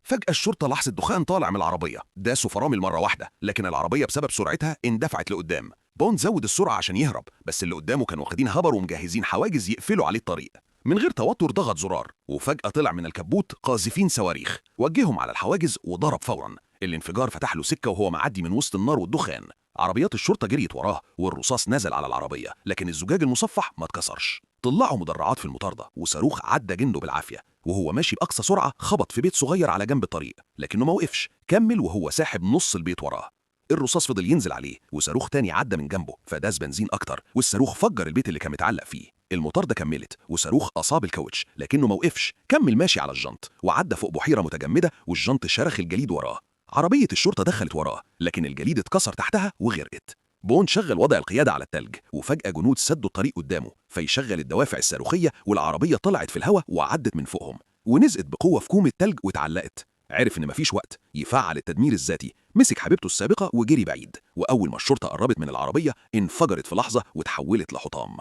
فجأة الشرطة لاحظت دخان طالع من العربية، داسوا فرامل مرة واحدة، لكن العربية بسبب سرعتها اندفعت لقدام. بوند زود السرعة عشان يهرب، بس اللي قدامه كانوا واخدين هبر ومجهزين حواجز يقفلوا عليه الطريق. من غير توتر ضغط زرار، وفجأة طلع من الكبوت قاذفين صواريخ، وجههم على الحواجز وضرب فورا. الانفجار فتح له سكة وهو معدي من وسط النار والدخان. عربيات الشرطة جريت وراه، والرصاص نزل على العربية، لكن الزجاج المصفح ما اتكسرش. طلعوا مدرعات في المطاردة، وصاروخ عدى جنده بالعافية، وهو ماشي بأقصى سرعة خبط في بيت صغير على جنب الطريق، لكنه ما وقفش، كمل وهو ساحب نص البيت وراه. الرصاص فضل ينزل عليه، وصاروخ تاني عدى من جنبه فداس بنزين أكتر، والصاروخ فجر البيت اللي كان متعلق فيه. المطاردة كملت، وصاروخ أصاب الكاوتش، لكنه ما وقفش، كمل ماشي على الجنط، وعدى فوق بحيرة متجمدة والجنط شرخ الجليد وراه. عربية الشرطة دخلت وراه، لكن الجليد اتكسر تحتها وغرقت. بون شغل وضع القيادة على التلج، وفجأة جنود سدوا الطريق قدامه، فيشغل الدوافع الصاروخية، والعربية طلعت في الهواء وعدت من فوقهم، ونزقت بقوة في كوم التلج واتعلقت. عرف إن مفيش وقت يفعل التدمير الذاتي، مسك حبيبته السابقة وجري بعيد، وأول ما الشرطة قربت من العربية انفجرت في لحظة وتحولت لحطام.